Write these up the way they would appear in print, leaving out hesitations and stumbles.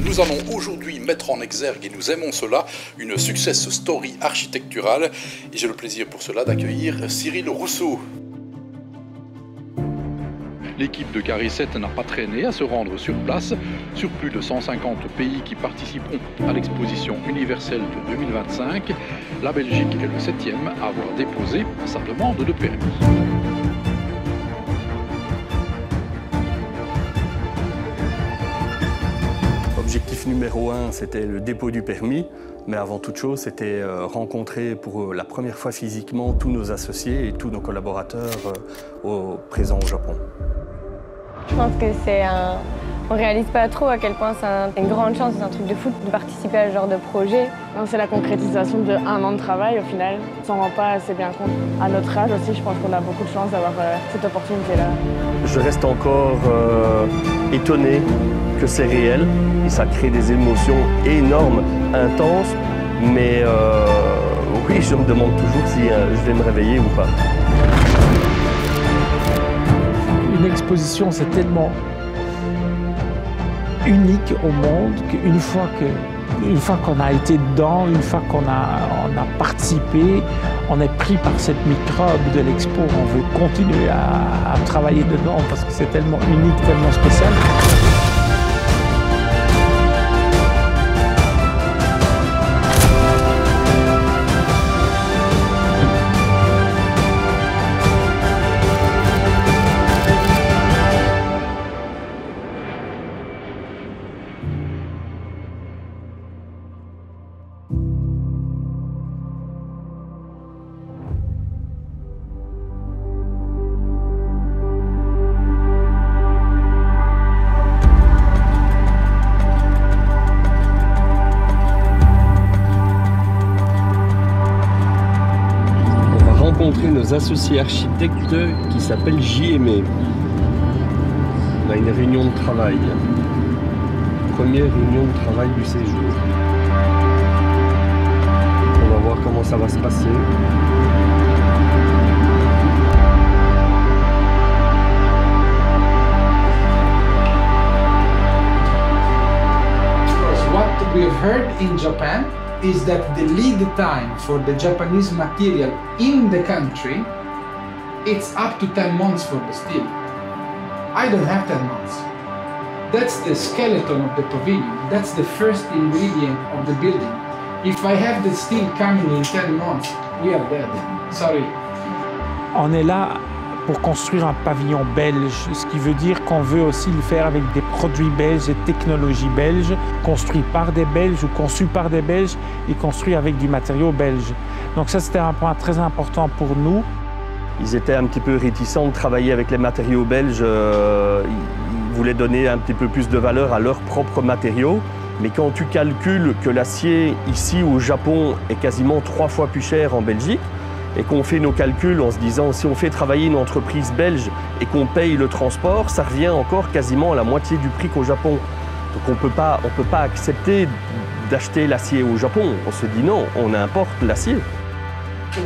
Nous allons aujourd'hui mettre en exergue, et nous aimons cela, une success story architecturale. Et j'ai le plaisir pour cela d'accueillir Cyril Rousseau. L'équipe de Carré 7 n'a pas traîné à se rendre sur place. Sur plus de 150 pays qui participeront à l'exposition universelle de 2025, la Belgique est le 7e à avoir déposé sa demande de permis. Objectif numéro 1, c'était le dépôt du permis, mais avant toute chose, c'était rencontrer pour la première fois physiquement tous nos associés et tous nos collaborateurs présents au Japon. Je pense que on réalise pas trop à quel point c'est une grande chance, c'est un truc de fou de participer à ce genre de projet. C'est la concrétisation de 1 an de travail au final. On s'en rend pas assez bien compte. À notre âge aussi, je pense qu'on a beaucoup de chance d'avoir cette opportunité-là. Je reste encore étonné que c'est réel et ça crée des émotions énormes, intenses, mais oui, je me demande toujours si je vais me réveiller ou pas. Une exposition, c'est tellement unique au monde qu'une fois qu'on a été dedans, une fois qu'on a participé, on est pris par cette microbe de l'expo. On veut continuer à travailler dedans parce que c'est tellement unique, tellement spécial. Nos associés architectes qui s'appellent JME. On a une réunion de travail. Première réunion de travail du séjour. On va voir comment ça va se passer. What we have heard in Japan is that the lead time for the Japanese material in the country, it's up to 10 months for the steel. I don't have 10 months. That's the skeleton of the pavilion. That's the first ingredient of the building. If I have the steel coming in 10 months, we are dead. Sorry. On est là pour construire un pavillon belge, ce qui veut dire qu'on veut aussi le faire avec des produits belges et technologies belges, construits par des Belges ou conçus par des Belges et construits avec du matériau belge. Donc ça, c'était un point très important pour nous. Ils étaient un petit peu réticents de travailler avec les matériaux belges. Ils voulaient donner un petit peu plus de valeur à leurs propres matériaux. Mais quand tu calcules que l'acier ici au Japon est quasiment 3 fois plus cher en Belgique, et qu'on fait nos calculs en se disant si on fait travailler une entreprise belge et qu'on paye le transport, ça revient encore quasiment à la moitié du prix qu'au Japon. Donc on peut pas accepter d'acheter l'acier au Japon. On se dit non, on importe l'acier.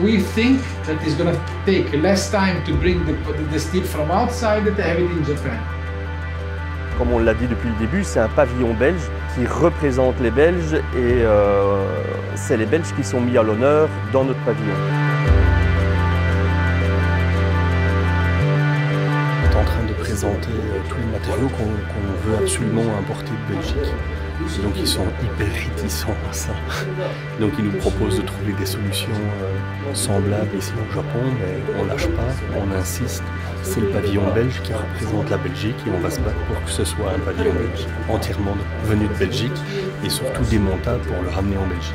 We think that it's going to take less time to bring the steel from outside than to have it in Japan. Comme on l'a dit depuis le début, c'est un pavillon belge qui représente les Belges et c'est les Belges qui sont mis à l'honneur dans notre pavillon. On est en train de présenter tous les matériaux qu'on veut absolument importer de Belgique. Donc ils sont hyper réticents à ça. Donc ils nous proposent de trouver des solutions semblables ici au Japon, mais on lâche pas, on insiste. C'est le pavillon belge qui représente la Belgique et on va se battre pour que ce soit un pavillon belge entièrement venu de Belgique et surtout démontable pour le ramener en Belgique.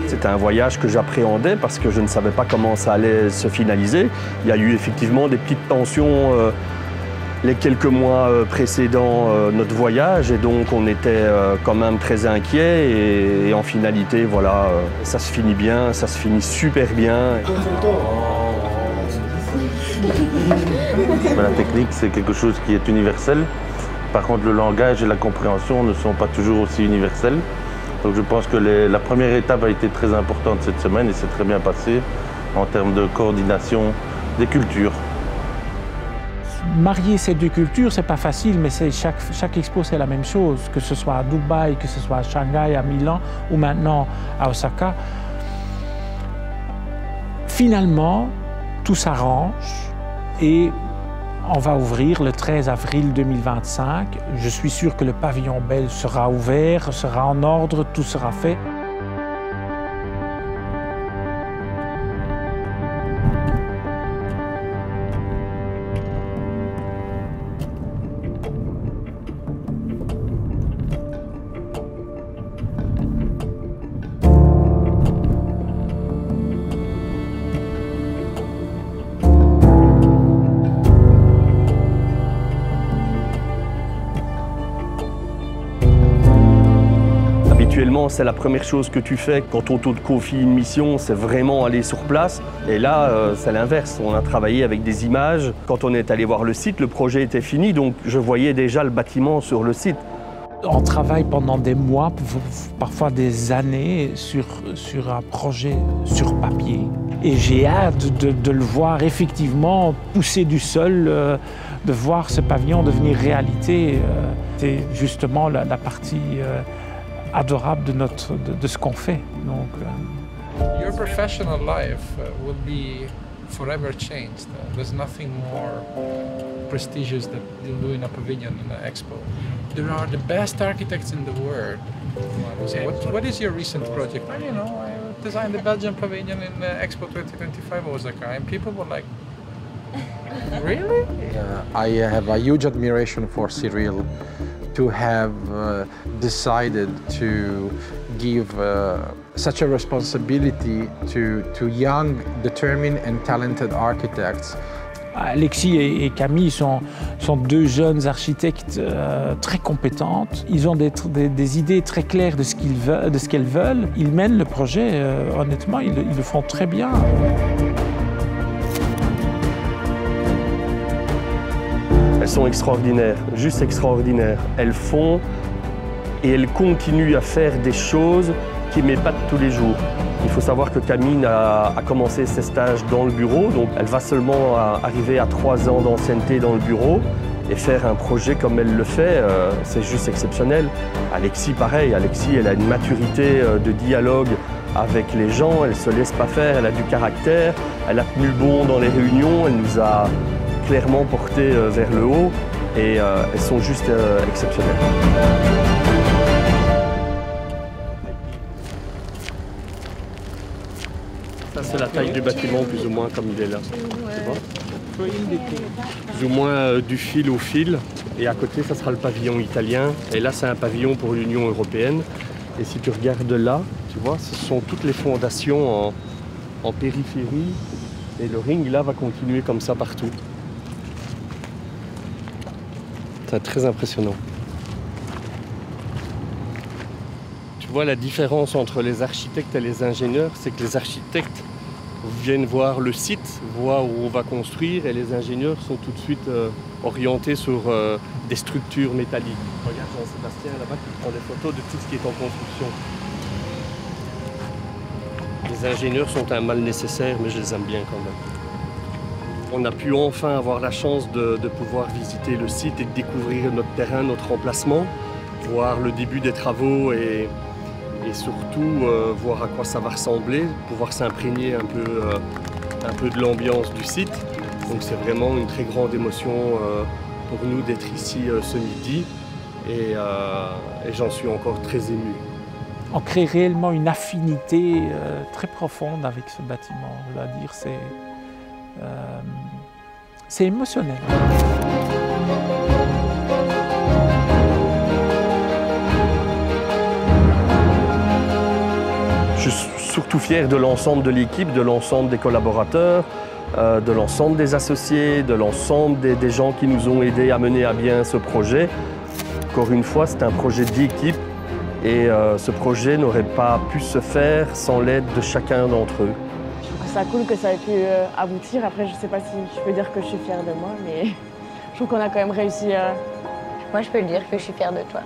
C'était un voyage que j'appréhendais parce que je ne savais pas comment ça allait se finaliser. Il y a eu effectivement des petites tensions les quelques mois précédents notre voyage et donc on était quand même très inquiets et en finalité voilà, ça se finit bien, ça se finit super bien. La technique, c'est quelque chose qui est universel. Par contre, le langage et la compréhension ne sont pas toujours aussi universels. Donc je pense que la première étape a été très importante cette semaine et c'est très bien passé en termes de coordination des cultures. marier ces deux cultures, c'est pas facile, mais chaque expo, c'est la même chose, que ce soit à Dubaï, que ce soit à Shanghai, à Milan ou maintenant à Osaka. Finalement, tout s'arrange et on va ouvrir le 13 avril 2025. Je suis sûr que le pavillon belge sera ouvert, sera en ordre, tout sera fait. Habituellement, c'est la première chose que tu fais quand on te confie une mission, c'est vraiment aller sur place. Et là, c'est l'inverse. On a travaillé avec des images. Quand on est allé voir le site, le projet était fini, donc je voyais déjà le bâtiment sur le site. On travaille pendant des mois, parfois des années, sur un projet sur papier. Et j'ai hâte de le voir effectivement pousser du sol, de voir ce pavillon devenir réalité. C'est justement la partie adorable de ce qu'on fait. Donc, Your professional life will be forever changed. There's nothing more prestigious that you'll do in a pavilion in an expo. There are the best architects in the world. So what is your recent project? You know, I designed the Belgian pavilion in Expo 2025 Osaka, and people were like, really? I have a huge admiration for Cyril to have decided to give such a responsibility to young, determined and talented architects. Alexis et Camille sont deux jeunes architectes très compétentes. Ils ont des idées très claires de ce qu'elles veulent. Ils mènent le projet, honnêtement, ils le font très bien. Elles sont extraordinaires, juste extraordinaires. Elles font et elles continuent à faire des choses qui m'épatent tous les jours. Il faut savoir que Camille a commencé ses stages dans le bureau, donc elle va seulement arriver à 3 ans d'ancienneté dans le bureau et faire un projet comme elle le fait, c'est juste exceptionnel. Alexis, pareil, Alexis, elle a une maturité de dialogue avec les gens, elle ne se laisse pas faire, elle a du caractère, elle a tenu bon dans les réunions, elle nous a clairement portés vers le haut et elles sont juste exceptionnelles. Ça, c'est la taille du bâtiment, plus ou moins, comme il est là. Tu vois ? Plus ou moins du fil au fil. Et à côté, ça sera le pavillon italien. Et là, c'est un pavillon pour l'Union européenne. Et si tu regardes là, tu vois, ce sont toutes les fondations en périphérie. Et le ring, là, va continuer comme ça partout. C'est très impressionnant. Tu vois, la différence entre les architectes et les ingénieurs, c'est que les architectes viennent voir le site, voir où on va construire, et les ingénieurs sont tout de suite orientés sur des structures métalliques. Regarde Jean-Sébastien là-bas qui prend des photos de tout ce qui est en construction. Les ingénieurs sont un mal nécessaire, mais je les aime bien quand même. On a pu enfin avoir la chance de pouvoir visiter le site et de découvrir notre terrain, notre emplacement, voir le début des travaux et surtout voir à quoi ça va ressembler, pouvoir s'imprégner un peu de l'ambiance du site. Donc c'est vraiment une très grande émotion pour nous d'être ici ce midi et j'en suis encore très ému. On crée réellement une affinité très profonde avec ce bâtiment. Je dois dire, c'est émotionnel. Je suis surtout fier de l'ensemble de l'équipe, de l'ensemble des collaborateurs, de l'ensemble des associés, de l'ensemble des gens qui nous ont aidés à mener à bien ce projet. Encore une fois, c'est un projet d'équipe et ce projet n'aurait pas pu se faire sans l'aide de chacun d'entre eux. Je trouve ça cool que ça ait pu aboutir. Après, je ne sais pas si je peux dire que je suis fière de moi, mais je trouve qu'on a quand même réussi. Moi, je peux le dire que je suis fière de toi.